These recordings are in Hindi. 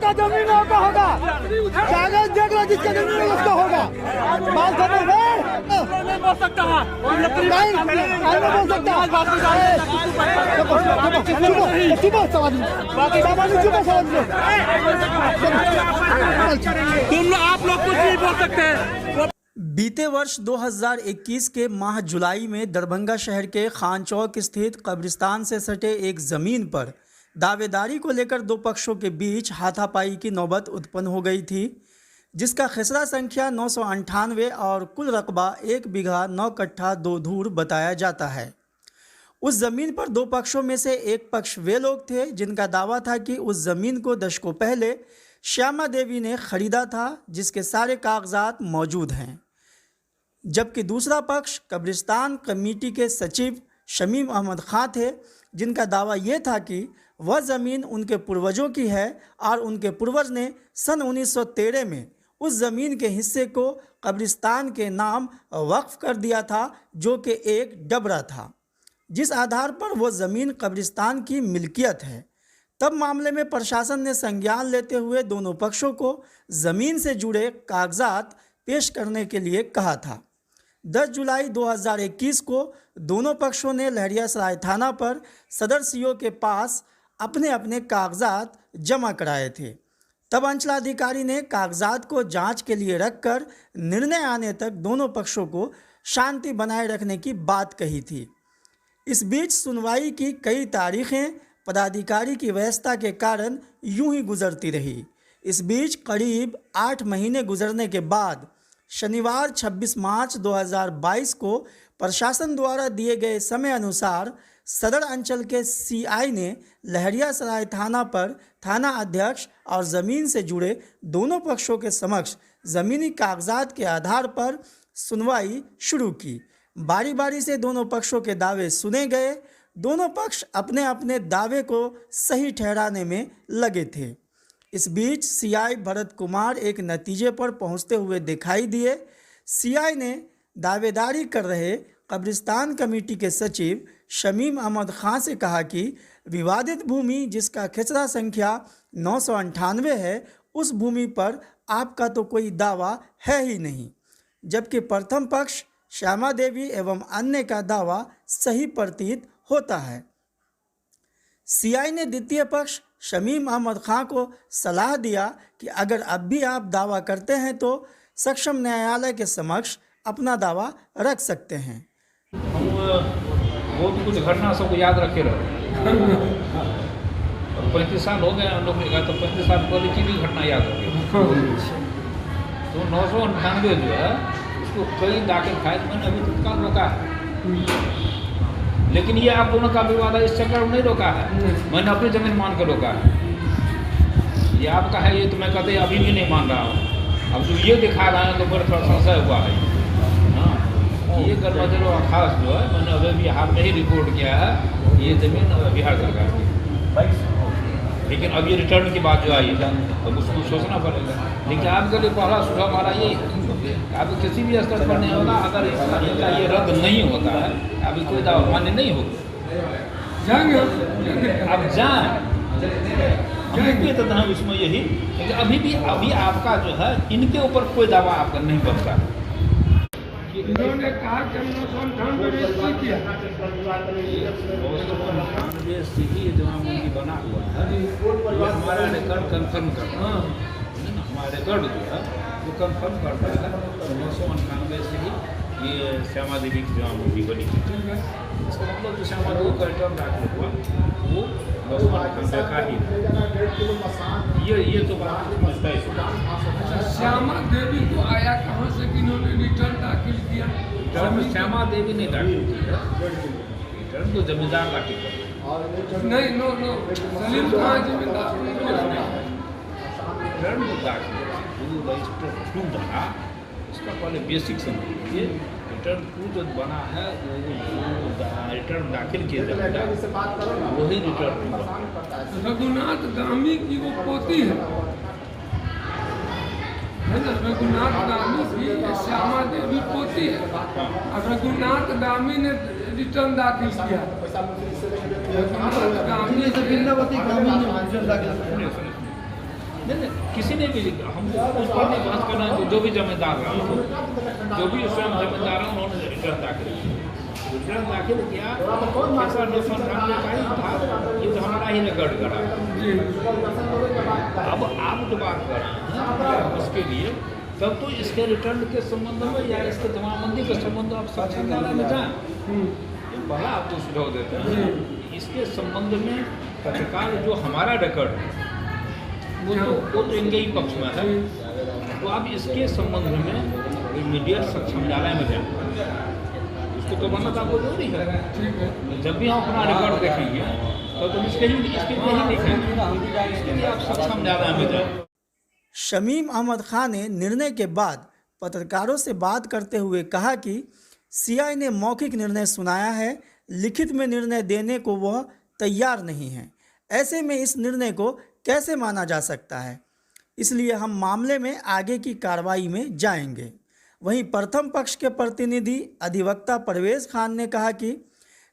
जिसका जमीन है उसका होगा, कागज देख लो जिसका जमीन है उसका होगा। बात करने नहीं बोल सकता है, नहीं बोल सकता। तुम आप लोग कुछ नहीं बोल सकते। बीते वर्ष 2021 के माह जुलाई में दरभंगा शहर के खान चौक स्थित कब्रिस्तान से सटे एक ज़मीन पर दावेदारी को लेकर दो पक्षों के बीच हाथापाई की नौबत उत्पन्न हो गई थी, जिसका खसरा संख्या 998 और कुल रकबा 1 बीघा 9 कट्ठा 2 धूर बताया जाता है। उस ज़मीन पर दो पक्षों में से एक पक्ष वे लोग थे जिनका दावा था कि उस ज़मीन को दशकों पहले श्यामा देवी ने खरीदा था, जिसके सारे कागजात मौजूद हैं, जबकि दूसरा पक्ष कब्रिस्तान कमेटी के सचिव शमीम अहमद खां थे, जिनका दावा ये था कि वह ज़मीन उनके पूर्वजों की है और उनके पूर्वज ने सन 1913 में उस ज़मीन के हिस्से को कब्रिस्तान के नाम वक्फ कर दिया था, जो कि एक डबरा था, जिस आधार पर वो ज़मीन कब्रिस्तान की मिल्कियत है। तब मामले में प्रशासन ने संज्ञान लेते हुए दोनों पक्षों को ज़मीन से जुड़े कागजात पेश करने के लिए कहा था। 10 जुलाई 2021 को दोनों पक्षों ने लहरियासराय थाना पर सदर सीओ के पास अपने अपने कागजात जमा कराए थे। तब अंचलाधिकारी ने कागजात को जांच के लिए रखकर निर्णय आने तक दोनों पक्षों को शांति बनाए रखने की बात कही थी। इस बीच सुनवाई की कई तारीखें पदाधिकारी की व्यस्तता के कारण यूं ही गुजरती रही। इस बीच करीब 8 महीने गुजरने के बाद शनिवार 26 मार्च 2022 को प्रशासन द्वारा दिए गए समय अनुसार सदर अंचल के सीआई ने लहरियासराय थाना पर थाना अध्यक्ष और ज़मीन से जुड़े दोनों पक्षों के समक्ष ज़मीनी कागजात के आधार पर सुनवाई शुरू की। बारी बारी से दोनों पक्षों के दावे सुने गए। दोनों पक्ष अपने अपने दावे को सही ठहराने में लगे थे। इस बीच सीआई भरत कुमार एक नतीजे पर पहुंचते हुए दिखाई दिए। सीआई ने दावेदारी कर रहे कब्रिस्तान कमेटी के सचिव शमीम अहमद खां से कहा कि विवादित भूमि जिसका खसरा संख्या 998 है, उस भूमि पर आपका तो कोई दावा है ही नहीं, जबकि प्रथम पक्ष श्यामा देवी एवं अन्य का दावा सही प्रतीत होता है। सीआई ने द्वितीय पक्ष शमीम अहमद खां को सलाह दिया कि अगर अब भी आप दावा करते हैं तो सक्षम न्यायालय के समक्ष अपना दावा रख सकते हैं। हम बहुत कुछ घटना सबको याद रखे रहे। 35 साल हो गए हम लोग ने कहा, तो 35 साल पहले की भी घटना याद रखे। तो 998 जो है उसको कई दाखिल खाए, मैंने अभी तत्काल रोका है, लेकिन ये आप दोनों का विवाद है, इस चक्कर में नहीं रोका है। मैंने अपनी जमीन मान कर रोका है। ये आपका है, ये तो मैं कहते अभी भी नहीं मान रहा हूँ। अब जो ये दिखा रहा है तो बड़ा थोड़ा संशय हुआ है। हाँ, ये कर्मचारी खास जो है, मैंने अभी भी हाल में ही रिपोर्ट किया है, ये जमीन बिहार सरकार की, लेकिन अब ये रिटर्न की बात जो आई है अब उसको सोचना पड़ेगा। लेकिन आपके लिए पहला सुझाव हमारा ये अब किसी भी स्तर पर नहीं होगा, अगर इनका ये रद्द नहीं होता है, अभी कोई दावा मान्य नहीं होगा, अब जाएंगे तो हम इसमें यही, लेकिन अभी आपका जो है इनके ऊपर कोई दावा आपका नहीं बनता। इन्होंने कहा कि 998 बना हुआ है, हमारा रिकॉर्ड कन्फर्म करना है, हमारा रिकॉर्ड जो है वो कन्फर्म करता है। 998 से ही ये श्यामा देवी की जमा मूवी बनी थी, इसका मतलब जो श्यामा देवी का रिटर्न दाखिल हुआ वो 998 का ही, ये तो बात तय है। श्यामा देवी को आया कहाँ से कि इन्होंने रिटर्न दाखिल किया? रिटर्न श्यामा देवी ने दाखिल किया, रिटर्न तो जमींदार दाखिल किया। नहीं, नो सलीम कहाँ जमींदार? रिटर्न तो दाखिल रजिस्टर 2 बना, इसका पहले बेसिक समझिए। रिटर्न 2 जो बना है वो रिटर्न दाखिल किए जाएगा, वही रिटर्न 2 बना। रघुनाथ गामी की वो पोती है ना, रघुनाथ गामी की श्यामा देवी पोती है, और रघुनाथ गामी ने रिटर्न दाखिल किया। रघुनाथ गामी नहीं, किसी ने भी हम उस पर नहीं बहस करना है, जो भी जिम्मेदार रहा, जो भी स्वयं जिम्मेदार है, उन्होंने रिटर्न दाखिल किया। ऐसा 998 का ही था, ये तो हमारा ही रिकॉर्ड करा। अब आप जो बात कर रहे हैं उसके लिए, तब तो इसके रिटर्न के संबंध में या इसके जमाबंदी के संबंध आप सक्षम न्यायालय में जाएं, बड़ा आपको सुझाव देते हैं। इसके संबंध में तत्काल जो हमारा रिकॉर्ड है वो तो इनके ही पक्ष में है, तो आप इसके संबंध में इमीडिएट सक्षम न्यायालय में जाएं, उसको तो बनना तो आपको जरूरी है। जब भी हम अपना रिकॉर्ड देखेंगे तो तुम इसके लिए देखेंगे, इसके लिए आप सक्षम न्यायालय में जाएं। शमीम अहमद खान ने निर्णय के बाद पत्रकारों से बात करते हुए कहा कि सीआई ने मौखिक निर्णय सुनाया है, लिखित में निर्णय देने को वह तैयार नहीं है। ऐसे में इस निर्णय को कैसे माना जा सकता है, इसलिए हम मामले में आगे की कार्रवाई में जाएंगे। वहीं प्रथम पक्ष के प्रतिनिधि अधिवक्ता परवेज खान ने कहा कि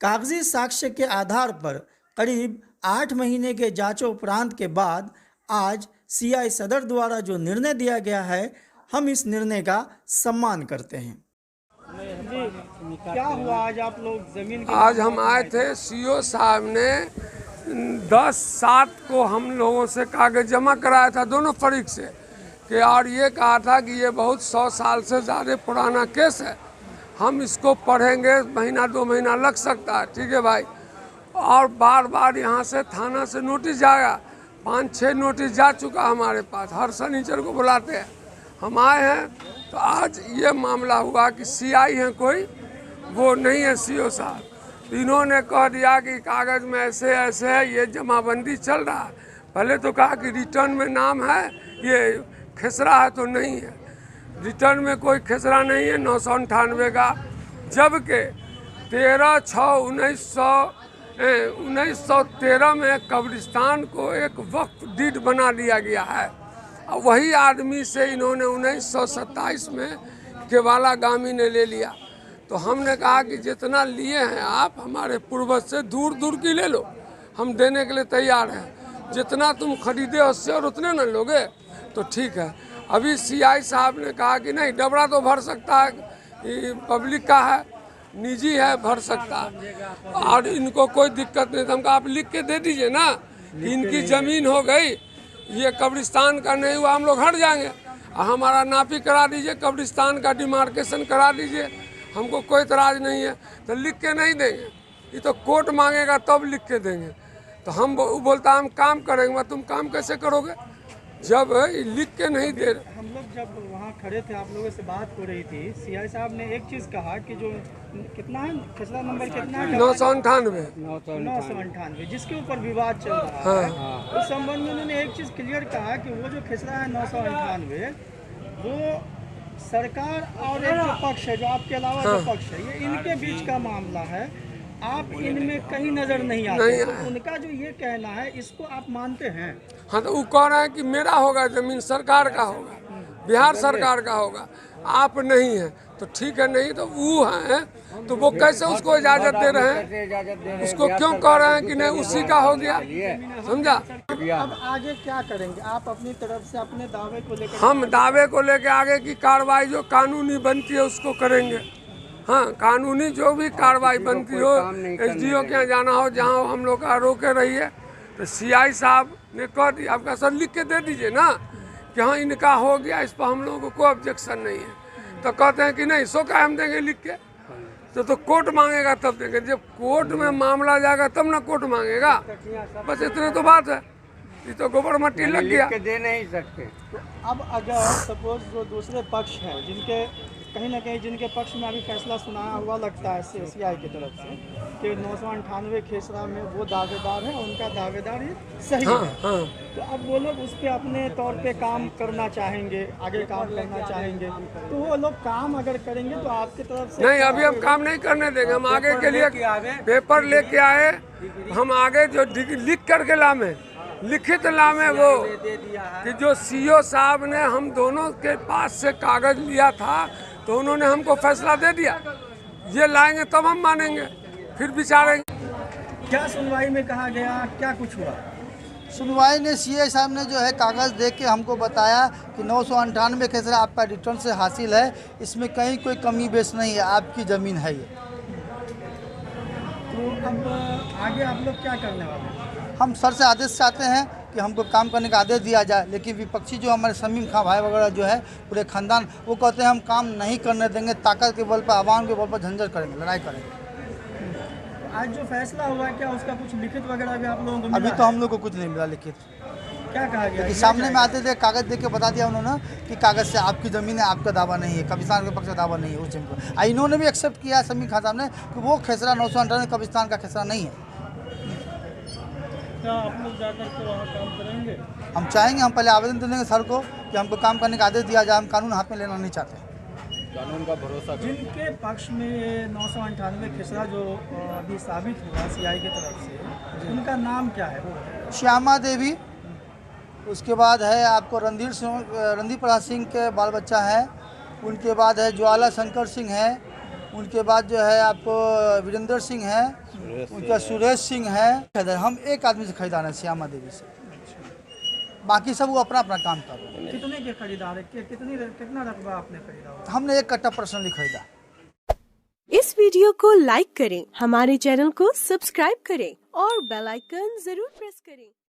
कागजी साक्ष्य के आधार पर करीब 8 महीने के जांचोपरांत के बाद आज सीआई सदर द्वारा जो निर्णय दिया गया है, हम इस निर्णय का सम्मान करते हैं। क्या हुआ आज आप लोग जमीन आज हम आए थे, सीओ साहब ने 10/7 को हम लोगों से कागज जमा कराया था दोनों फरीक से कि, और ये कहा था कि ये बहुत 100 साल से ज़्यादा पुराना केस है, हम इसको पढ़ेंगे, महीना 2 महीना लग सकता है। ठीक है भाई। और बार बार यहाँ से थाना से नोटिस जाएगा, 5-6 नोटिस जा चुका हमारे पास, हर शनिचर को बुलाते हैं। हम आए हैं तो आज ये मामला हुआ कि सीआई है कोई, वो नहीं है सीओ साहब। इन्होंने कह दिया कि कागज़ में ऐसे ऐसे है, ये जमाबंदी चल रहा है। पहले तो कहा कि रिटर्न में नाम है, ये खेसरा है तो नहीं है, रिटर्न में कोई खेसरा नहीं है 998 का, जबकि 13/6/1913 में कब्रिस्तान को एक वक्फ डीड बना दिया गया है। और वही आदमी से इन्होंने 1927 में केवाला गामी ने ले लिया। तो हमने कहा कि जितना लिए हैं आप हमारे पूर्वज से दूर दूर की ले लो, हम देने के लिए तैयार हैं। जितना तुम खरीदे उससे और उतने न लोगे तो ठीक है। अभी सीआई साहब ने कहा कि नहीं, डबरा तो भर सकता है, पब्लिक का है, निजी है, भर सकता है और इनको कोई दिक्कत नहीं। तो हम कहा आप लिख के दे दीजिए ना कि इनकी ज़मीन हो गई, ये कब्रिस्तान का नहीं हुआ, हम लोग हट जाएंगे। हमारा नापी करा दीजिए, कब्रिस्तान का डिमार्केशन करा दीजिए, हमको कोई इतराज़ नहीं है। तो लिख के नहीं देंगे, ये तो कोर्ट मांगेगा तब लिख के देंगे। तो हम बोलता हम काम करेंगे, तुम काम कैसे करोगे जब लिख के नहीं दे रहे। हम लोग जब वहाँ खड़े थे, आप लोगों से बात हो रही थी, सीआई साहब ने एक चीज़ कहा कि जो कितना है, खसरा नंबर कितना है, 998, जिसके ऊपर विवाद चल रहा है, उस संबंध में उन्होंने एक चीज़ क्लियर कहा कि वो जो खसरा है 998 वो सरकार और एक जो पक्ष है, जो आपके अलावा जो पक्ष है, ये इनके बीच का मामला है, आप इनमें कहीं नजर नहीं आते। तो उनका जो ये कहना है, इसको आप मानते हैं? हाँ, तो वो कह रहे हैं कि मेरा होगा, ज़मीन सरकार का होगा, बिहार सरकार का होगा, आप नहीं है। तो ठीक है, नहीं तो वो हैं, तो वो कैसे उसको इजाज़त दे रहे हैं? उसको क्यों कह रहे हैं कि नहीं उसी का हो गया? समझा? अब आगे क्या करेंगे आप अपनी तरफ से, अपने दावे को लेकर? हम दावे को लेकर आगे की कार्रवाई जो कानूनी बनती है उसको करेंगे। हाँ, कानूनी जो भी कार्रवाई बनती हो, एसडीओ के यहाँ जाना हो, जहाँ हम लोग का रोके रहिए। तो सीआई साहब ने कह दिया, आपका सर लिख के दे दीजिए ना कि हाँ इनका हो गया, इस पर हम लोगों को कोई ऑब्जेक्शन नहीं है। तो कहते हैं कि नहीं, सो का हम देंगे लिख के। तो कोर्ट मांगेगा तब देंगे, जब कोर्ट में मामला जाएगा तब ना कोर्ट मांगेगा। बस इतने तो बात है, ये तो गोबर मट्टी लग गया, दे नहीं सकते। तो अब अगर सपोज जो दूसरे पक्ष हैं, जिनके कहीं ना कहीं जिनके पक्ष में अभी फैसला सुनाया हुआ लगता है सीआई की तरफ से कि 998 खेसरा में वो दावेदार है, उनका दावेदार ही सही है, तो अब वो लोग उस पर अपने तौर पे काम करना चाहेंगे, आगे काम करना चाहेंगे, तो वो लोग काम अगर करेंगे तो आपकी तरफ से? नहीं, अभी हम काम नहीं करने देंगे। हम आगे के लिए पेपर लेके आए, हम आगे जो लिख करके लामे, लिखित लामे वो कि जो सीओ साहब ने हम दोनों के पास से कागज लिया था, तो उन्होंने हमको फैसला दे दिया, ये लाएंगे तब हम मानेंगे, फिर विचारेंगे। क्या सुनवाई में कहा गया, क्या कुछ हुआ? सुनवाई ने सीए साहब ने जो है कागज़ देख के हमको बताया कि 998 खेसरा आपका रिटर्न से हासिल है, इसमें कहीं कोई कमी बेस नहीं है, आपकी ज़मीन है ये। तो अब आगे आप लोग क्या करने वाले हैं? हम सर से आदेश चाहते हैं कि हमको काम करने का आदेश दिया जाए, लेकिन विपक्षी जो हमारे शमीम खां भाई वगैरह जो है पूरे खानदान, वो कहते हैं हम काम नहीं करने देंगे, ताकत के बल पर, आवाम के बल पर झंझट करेंगे, लड़ाई करेंगे। आज जो फैसला हुआ है क्या उसका कुछ लिखित वगैरह भी आप लोगों को अभी मिला तो है? हम लोग को कुछ नहीं मिला लिखित, क्या कहा गया? कि सामने में आते थे कागज़ देख के बता दिया उन्होंने कि कागज़ से आपकी ज़मीन है, आपका दावा नहीं है, कब्रिस्तान के पक्ष का दावा नहीं है उस जमीन पर। इन्होंने भी एक्सेप्ट किया शमीम खान साहब ने कि वो खेसरा 998 कब्रिस्तान का खेसरा नहीं है। क्या आप लोग जाकर के वहाँ काम करेंगे? हम चाहेंगे, हम पहले आवेदन दे देंगे सर को कि हमको काम करने का आदेश दिया जाए, हम कानून हाथ में लेना नहीं चाहते। कानून का भरोसा करें। जिनके पक्ष में ये 998 खेसरा जो अभी साबित हुआ सीआई की तरफ से, उनका नाम क्या है? वो बताइए। श्यामा देवी, उसके बाद है आपको रणधीर प्रसाद सिंह के बाल बच्चा है, उनके बाद है ज्वाला शंकर सिंह है, उनके बाद जो है आपको वीरेंद्र सिंह है, उनका सुरेश सिंह है। हम एक आदमी से खरीदार हैं, श्यामा देवी से, बाकी सब वो अपना अपना काम कर रहे हैं। कितने के खरीदार है? कितना रकबा आपने खरीदा हुआ? हमने 1 कट्टा पर्सनली खरीदा। इस वीडियो को लाइक करें, हमारे चैनल को सब्सक्राइब करें और बेल आइकन जरूर प्रेस करें।